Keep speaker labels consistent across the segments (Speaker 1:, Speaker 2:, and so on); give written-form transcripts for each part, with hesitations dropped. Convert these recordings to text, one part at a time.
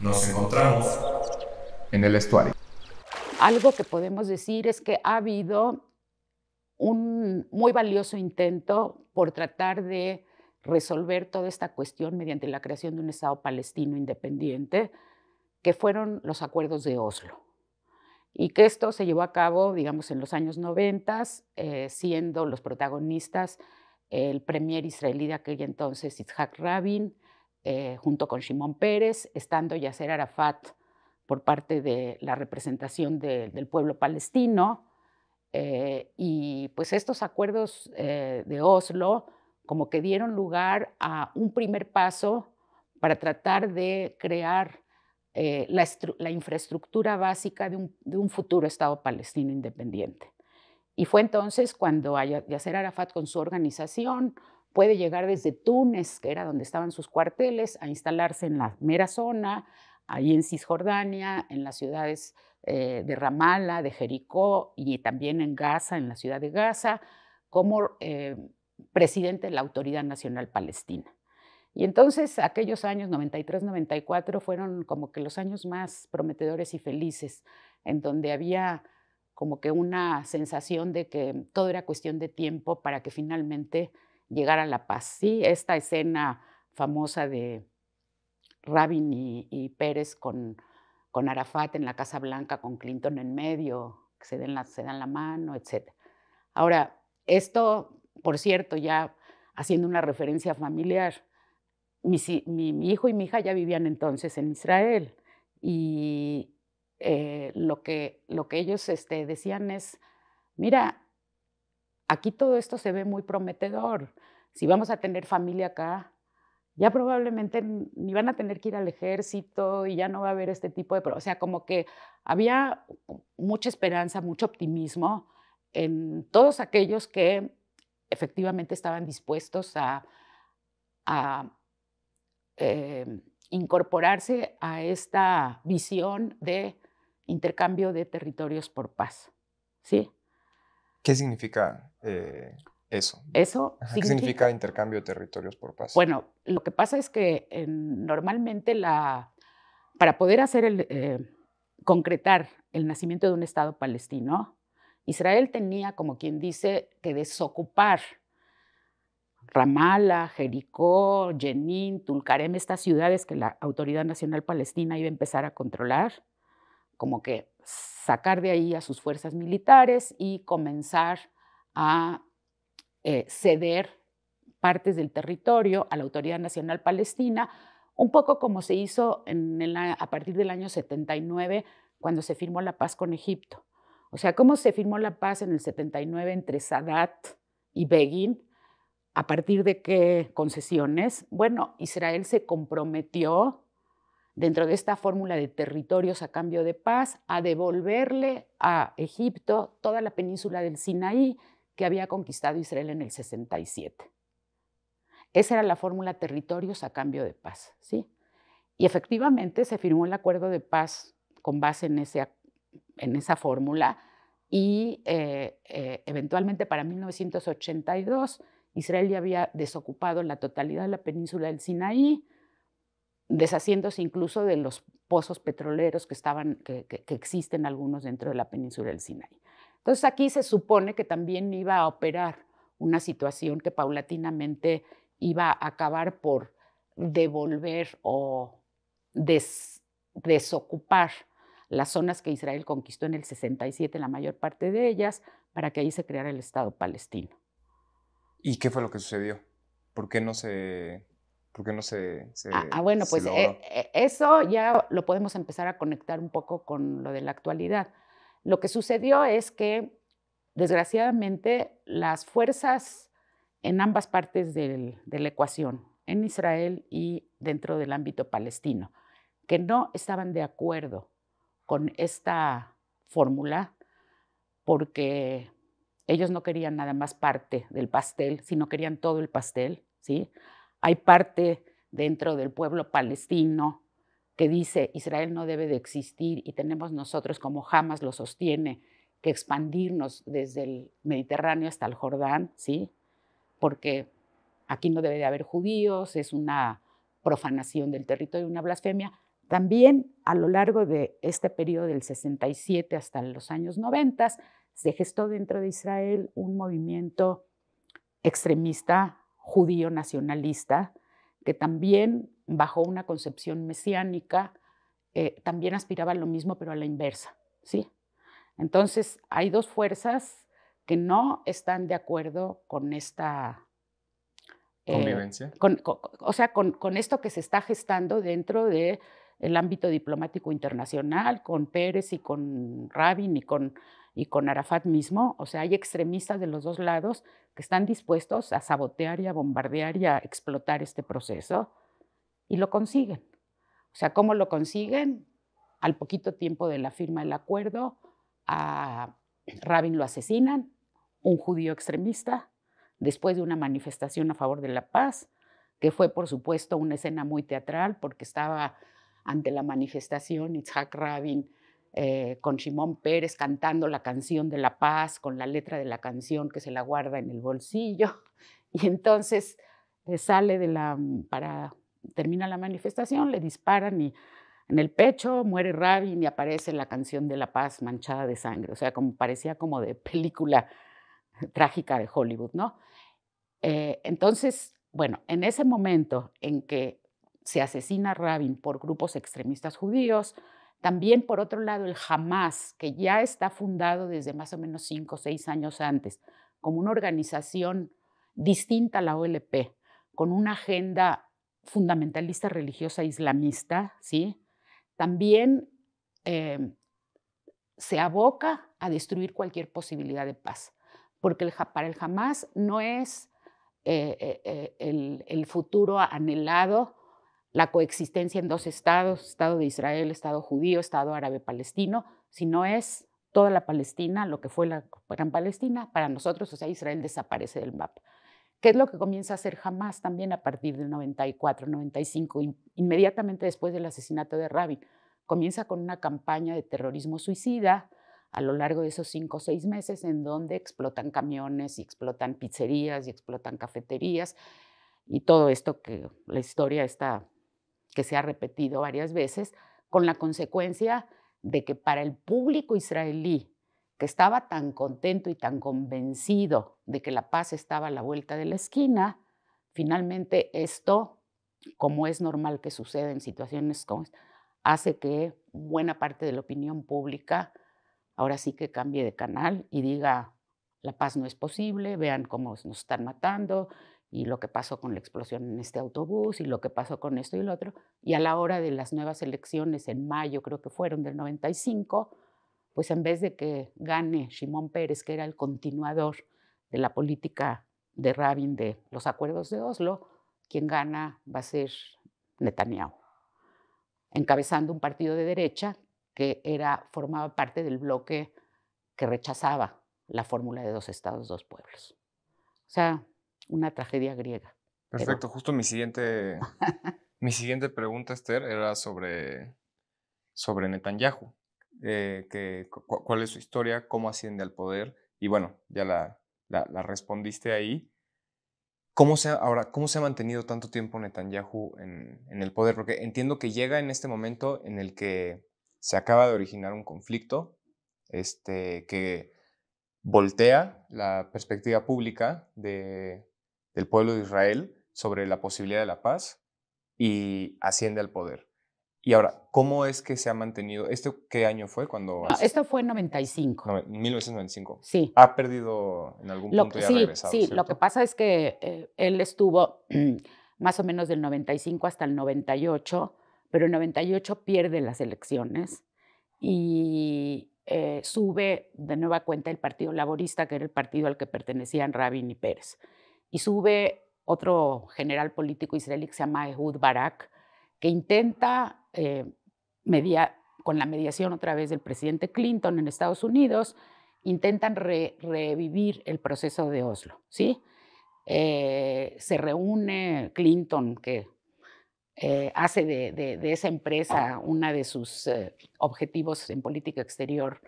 Speaker 1: Nos encontramos en el estuario.
Speaker 2: Algo que podemos decir es que ha habido un muy valioso intento por tratar de resolver toda esta cuestión mediante la creación de un Estado palestino independiente, que fueron los acuerdos de Oslo. Y que esto se llevó a cabo, digamos, en los años 90, siendo los protagonistas el premier israelí de aquel entonces, Yitzhak Rabin, junto con Shimon Peres, estando Yasser Arafat por parte de la representación del pueblo palestino. Y pues estos acuerdos de Oslo como que dieron lugar a un primer paso para tratar de crear la infraestructura básica de un futuro Estado palestino independiente. Y fue entonces cuando Yasser Arafat con su organización puede llegar desde Túnez, que era donde estaban sus cuarteles, a instalarse en la mera zona, ahí en Cisjordania, en las ciudades de Ramallah, de Jericó y también en Gaza, en la ciudad de Gaza, como presidente de la Autoridad Nacional Palestina. Y entonces aquellos años 93-94 fueron como que los años más prometedores y felices, en donde había como que una sensación de que todo era cuestión de tiempo para que finalmente llegara la paz. Sí, esta escena famosa de Rabin y Pérez con Arafat en la Casa Blanca, con Clinton en medio, que se dan la mano, etc. Ahora, esto, por cierto, ya haciendo una referencia familiar, mi hijo y mi hija ya vivían entonces en Israel y lo que ellos decían es, mira, aquí todo esto se ve muy prometedor. Si vamos a tener familia acá, ya probablemente ni van a tener que ir al ejército y ya no va a haber este tipo de... O sea, como que había mucha esperanza, mucho optimismo en todos aquellos que efectivamente estaban dispuestos a incorporarse a esta visión de intercambio de territorios por paz, ¿sí?
Speaker 3: ¿Qué significa eso?
Speaker 2: Eso
Speaker 3: Ajá, ¿qué significa
Speaker 2: significa,
Speaker 3: intercambio de territorios por paz?
Speaker 2: bueno, lo que pasa es que normalmente para poder concretar el nacimiento de un Estado palestino, Israel tenía, como quien dice, que desocupar Ramallah, Jericó, Jenin, Tulkarem, estas ciudades que la Autoridad Nacional Palestina iba a empezar a controlar, como que sacar de ahí a sus fuerzas militares y comenzar a ceder partes del territorio a la Autoridad Nacional Palestina, un poco como se hizo a partir del año 79, cuando se firmó la paz con Egipto. O sea, ¿cómo se firmó la paz en el 79 entre Sadat y Begin? ¿A partir de qué concesiones? Bueno, Israel se comprometió, dentro de esta fórmula de territorios a cambio de paz, a devolverle a Egipto toda la península del Sinaí que había conquistado Israel en el 67. Esa era la fórmula territorios a cambio de paz, ¿sí? Y efectivamente se firmó el acuerdo de paz con base en esa fórmula y eventualmente para 1982 Israel ya había desocupado la totalidad de la península del Sinaí, deshaciéndose incluso de los pozos petroleros que existen algunos dentro de la península del Sinaí. Entonces aquí se supone que también iba a operar una situación que paulatinamente iba a acabar por devolver o desocupar las zonas que Israel conquistó en el 67, la mayor parte de ellas, para que ahí se creara el Estado palestino.
Speaker 3: ¿Y qué fue lo que sucedió? ¿Por qué no se
Speaker 2: Bueno,
Speaker 3: se
Speaker 2: pues
Speaker 3: logró?
Speaker 2: eso ya lo podemos empezar a conectar un poco con lo de la actualidad. Lo que sucedió es que, desgraciadamente, las fuerzas en ambas partes de la ecuación, en Israel y dentro del ámbito palestino, que no estaban de acuerdo con esta fórmula, porque ellos no querían nada más parte del pastel, sino querían todo el pastel, ¿sí? Hay parte dentro del pueblo palestino que dice Israel no debe de existir y tenemos nosotros, como Hamas lo sostiene, que expandirnos desde el Mediterráneo hasta el Jordán, ¿sí? Porque aquí no debe de haber judíos, es una profanación del territorio, una blasfemia. También a lo largo de este periodo del 67 hasta los años 90 se gestó dentro de Israel un movimiento extremista judío nacionalista que también, bajo una concepción mesiánica, también aspiraba a lo mismo, pero a la inversa, ¿sí? Entonces, hay dos fuerzas que no están de acuerdo con esta
Speaker 3: ¿Convivencia?
Speaker 2: con esto que se está gestando dentro del ámbito diplomático internacional, con Pérez y con Rabin y con Arafat mismo. O sea, hay extremistas de los dos lados que están dispuestos a sabotear y a bombardear y a explotar este proceso, y lo consiguen. O sea, ¿cómo lo consiguen? Al poquito tiempo de la firma del acuerdo, a Rabin lo asesinan, un judío extremista, después de una manifestación a favor de la paz, que fue, por supuesto, una escena muy teatral, porque estaba ante la manifestación Yitzhak Rabin con Shimon Peres cantando la canción de la paz, con la letra de la canción que se la guarda en el bolsillo. Y entonces sale termina la manifestación, le disparan y en el pecho muere Rabin y aparece la canción de la paz manchada de sangre. O sea, parecía como de película trágica de Hollywood, ¿no? Entonces, bueno, en ese momento en que se asesina a Rabin por grupos extremistas judíos, también por otro lado el Hamas, que ya está fundado desde más o menos 5 o 6 años antes, como una organización distinta a la OLP, con una agenda fundamentalista religiosa islamista, ¿sí? También se aboca a destruir cualquier posibilidad de paz, porque para el Hamas no es el futuro anhelado, la coexistencia en dos estados, Estado de Israel, Estado judío, Estado árabe-palestino, sino es toda la Palestina, lo que fue la Gran Palestina, para nosotros, o sea, Israel desaparece del mapa. ¿Qué es lo que comienza a hacer Hamas también a partir del 94, 95, inmediatamente después del asesinato de Rabin? Comienza con una campaña de terrorismo suicida a lo largo de esos 5 o 6 meses, en donde explotan camiones y explotan pizzerías y explotan cafeterías y todo esto que la historia está, que se ha repetido varias veces, con la consecuencia de que para el público israelí, que estaba tan contento y tan convencido de que la paz estaba a la vuelta de la esquina, finalmente esto, como es normal que suceda en situaciones como esta, hace que buena parte de la opinión pública ahora sí que cambie de canal y diga, la paz no es posible, vean cómo nos están matando y lo que pasó con la explosión en este autobús y lo que pasó con esto y lo otro. Y a la hora de las nuevas elecciones en mayo, creo que fueron del 95, pues en vez de que gane Shimon Peres, que era el continuador de la política de Rabin de los acuerdos de Oslo, quien gana va a ser Netanyahu, encabezando un partido de derecha que formaba parte del bloque que rechazaba la fórmula de 2 estados, 2 pueblos. O sea, una tragedia griega.
Speaker 3: Perfecto, justo mi siguiente pregunta, Esther, era sobre Netanyahu, cuál es su historia, cómo asciende al poder, y bueno, ya la respondiste ahí. ¿Cómo se ha mantenido tanto tiempo Netanyahu en el poder? Porque entiendo que llega en este momento en el que se acaba de originar un conflicto, que voltea la perspectiva pública del pueblo de Israel sobre la posibilidad de la paz y asciende al poder. Y ahora, ¿cómo es que se ha mantenido? ¿Qué año fue cuando
Speaker 2: No, esto fue en 95.
Speaker 3: 1995.
Speaker 2: Sí.
Speaker 3: ¿Ha perdido en algún punto y ha regresado,
Speaker 2: Sí, lo que
Speaker 3: cierto?
Speaker 2: pasa es que él estuvo más o menos del 95 hasta el 98, pero en 98 pierde las elecciones y sube de nueva cuenta el Partido Laborista, que era el partido al que pertenecían Rabin y Pérez. Y sube otro general político israelí que se llama Ehud Barak, que intenta, con la mediación otra vez del presidente Clinton en Estados Unidos, intentan revivir el proceso de Oslo, ¿sí? Se reúne Clinton, que hace de esa empresa una de sus objetivos en política exterior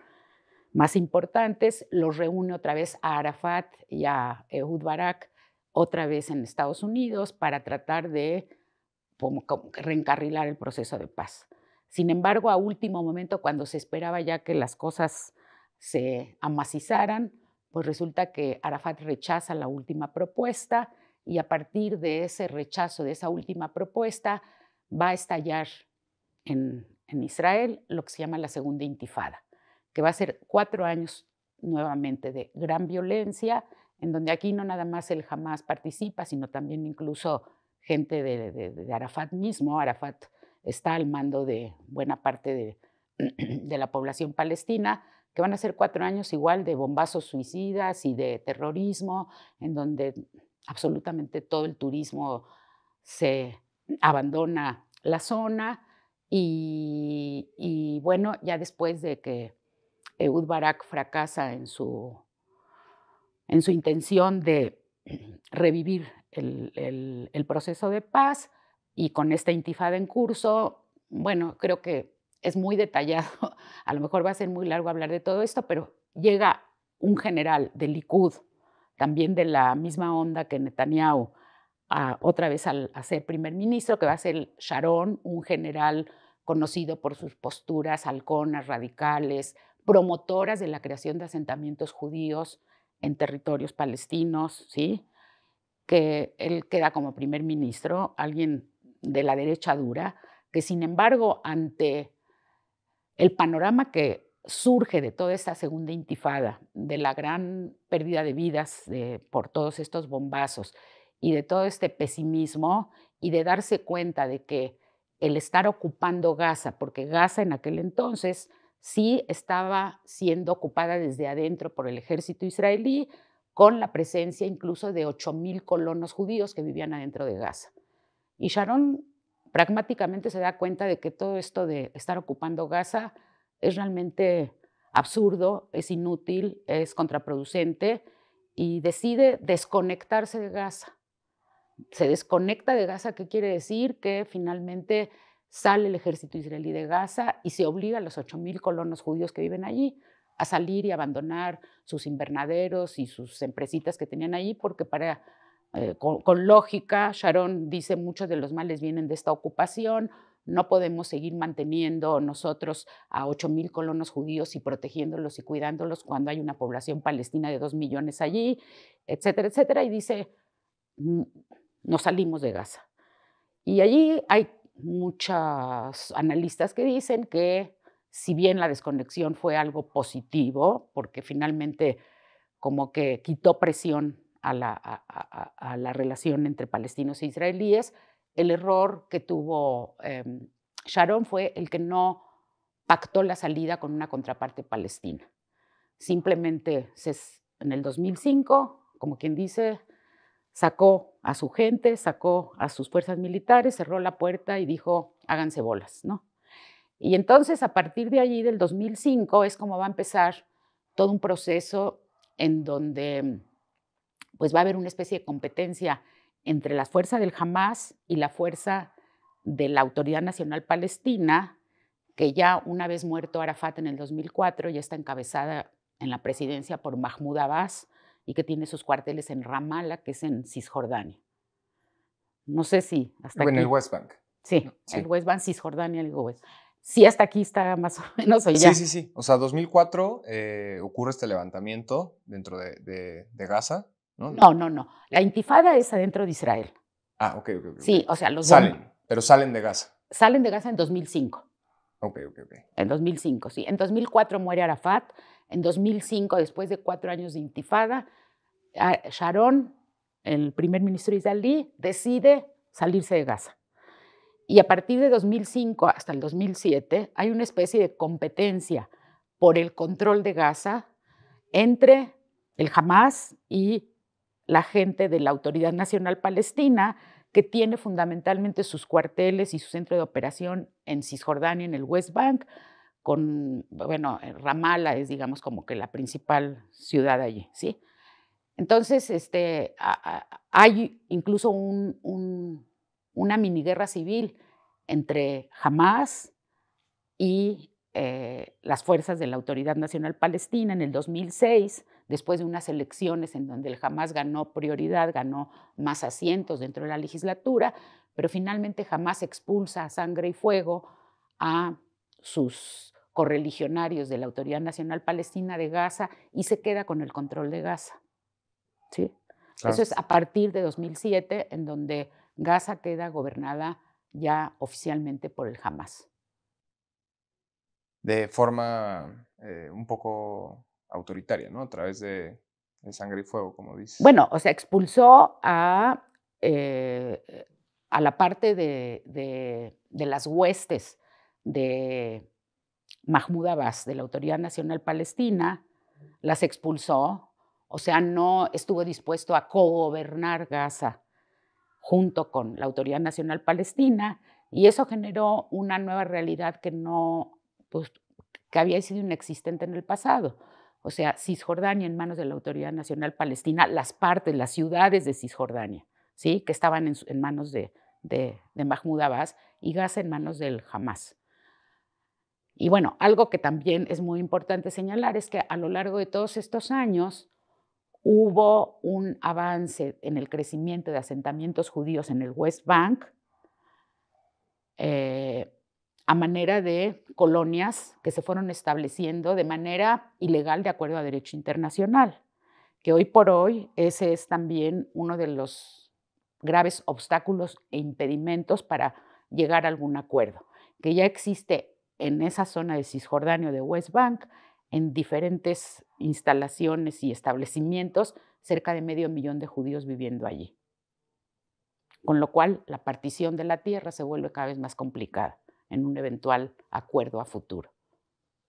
Speaker 2: más importantes, los reúne otra vez a Arafat y a Ehud Barak, otra vez en Estados Unidos, para tratar de como reencarrilar el proceso de paz. Sin embargo, a último momento, cuando se esperaba ya que las cosas se amacizaran, pues resulta que Arafat rechaza la última propuesta y a partir de ese rechazo de esa última propuesta va a estallar en Israel lo que se llama la Segunda Intifada, que va a ser 4 años nuevamente de gran violencia, en donde aquí no nada más el Hamas participa, sino también incluso gente de Arafat mismo. Arafat está al mando de buena parte de la población palestina, que van a ser 4 años igual de bombazos suicidas y de terrorismo, en donde absolutamente todo el turismo se abandona la zona y bueno, ya después de que Ehud Barak fracasa en su intención de revivir el proceso de paz y con esta intifada en curso, bueno, creo que es muy detallado, a lo mejor va a ser muy largo hablar de todo esto, pero llega un general del Likud, también de la misma onda que Netanyahu, otra vez a ser primer ministro, que va a ser Sharon, un general conocido por sus posturas halconas, radicales, promotoras de la creación de asentamientos judíos en territorios palestinos, ¿sí? Que él queda como primer ministro, alguien de la derecha dura, que sin embargo, ante el panorama que surge de toda esta segunda intifada, de la gran pérdida de vidas por todos estos bombazos y de todo este pesimismo y de darse cuenta de que el estar ocupando Gaza, porque Gaza en aquel entonces sí estaba siendo ocupada desde adentro por el ejército israelí, con la presencia incluso de 8,000 colonos judíos que vivían adentro de Gaza. Y Sharon pragmáticamente se da cuenta de que todo esto de estar ocupando Gaza es realmente absurdo, es inútil, es contraproducente y decide desconectarse de Gaza. Se desconecta de Gaza, ¿qué quiere decir? Que finalmente sale el ejército israelí de Gaza y se obliga a los 8,000 colonos judíos que viven allí a salir y abandonar sus invernaderos y sus empresitas que tenían allí, porque con lógica, Sharon dice, muchos de los males vienen de esta ocupación, no podemos seguir manteniendo nosotros a 8,000 colonos judíos y protegiéndolos y cuidándolos cuando hay una población palestina de 2 millones allí, etcétera, etcétera, y dice, nos salimos de Gaza. Y allí hay muchos analistas que dicen que si bien la desconexión fue algo positivo, porque finalmente como que quitó presión a la relación entre palestinos e israelíes, el error que tuvo Sharon fue el que no pactó la salida con una contraparte palestina. Simplemente en el 2005, como quien dice, sacó a su gente, sacó a sus fuerzas militares, cerró la puerta y dijo, háganse bolas, ¿no? Y entonces, a partir de allí, del 2005, es como va a empezar todo un proceso en donde pues, va a haber una especie de competencia entre la fuerza del Hamas y la fuerza de la Autoridad Nacional Palestina, que ya una vez muerto Arafat en el 2004, ya está encabezada en la presidencia por Mahmoud Abbas y que tiene sus cuarteles en Ramallah, que es en Cisjordania. No sé si hasta
Speaker 3: En
Speaker 2: aquí.
Speaker 3: el West Bank.
Speaker 2: Sí,
Speaker 3: Sí.
Speaker 2: el West Bank, Cisjordania, el West. Sí, hasta aquí está más o menos, o ya.
Speaker 3: Sí. O sea, 2004 ocurre este levantamiento dentro de Gaza, ¿no?
Speaker 2: No. La intifada es adentro de Israel.
Speaker 3: Ok.
Speaker 2: Sí, o sea, los
Speaker 3: pero salen de Gaza.
Speaker 2: Salen de Gaza en 2005.
Speaker 3: Ok.
Speaker 2: En 2005, sí. En 2004 muere Arafat. En 2005, después de 4 años de intifada, Sharon, el primer ministro israelí, decide salirse de Gaza. Y a partir de 2005 hasta el 2007 hay una especie de competencia por el control de Gaza entre el Hamas y la gente de la Autoridad Nacional Palestina, que tiene fundamentalmente sus cuarteles y su centro de operación en Cisjordania, en el West Bank, Ramallah es, digamos, como que la principal ciudad allí, ¿sí? Entonces, hay incluso una miniguerra civil entre Hamas y las fuerzas de la Autoridad Nacional Palestina en el 2006, después de unas elecciones en donde el Hamas ganó prioridad, ganó más asientos dentro de la legislatura, pero finalmente Hamas expulsa a sangre y fuego a sus correligionarios de la Autoridad Nacional Palestina de Gaza y se queda con el control de Gaza, ¿sí?
Speaker 3: Claro.
Speaker 2: Eso es a partir de 2007, en donde Gaza queda gobernada ya oficialmente por el Hamas.
Speaker 3: De forma un poco autoritaria, ¿no? A través de sangre y fuego, como dices.
Speaker 2: Bueno, o sea, expulsó a la parte de las huestes de Mahmoud Abbas, de la Autoridad Nacional Palestina, las expulsó, o sea, no estuvo dispuesto a cogobernar Gaza junto con la Autoridad Nacional Palestina, y eso generó una nueva realidad que no, pues, que había sido inexistente en el pasado. O sea, Cisjordania en manos de la Autoridad Nacional Palestina, las partes, las ciudades de Cisjordania, ¿sí? Que estaban en manos de Mahmoud Abbas, y Gaza en manos del Hamas. Y bueno, algo que también es muy importante señalar es que a lo largo de todos estos años hubo un avance en el crecimiento de asentamientos judíos en el West Bank, a manera de colonias que se fueron estableciendo de manera ilegal de acuerdo a derecho internacional, que hoy por hoy ese es también uno de los graves obstáculos e impedimentos para llegar a algún acuerdo, que ya existe en esa zona de Cisjordania o de West Bank, en diferentes instalaciones y establecimientos, cerca de 500,000 de judíos viviendo allí. Con lo cual, la partición de la tierra se vuelve cada vez más complicada en un eventual acuerdo a futuro.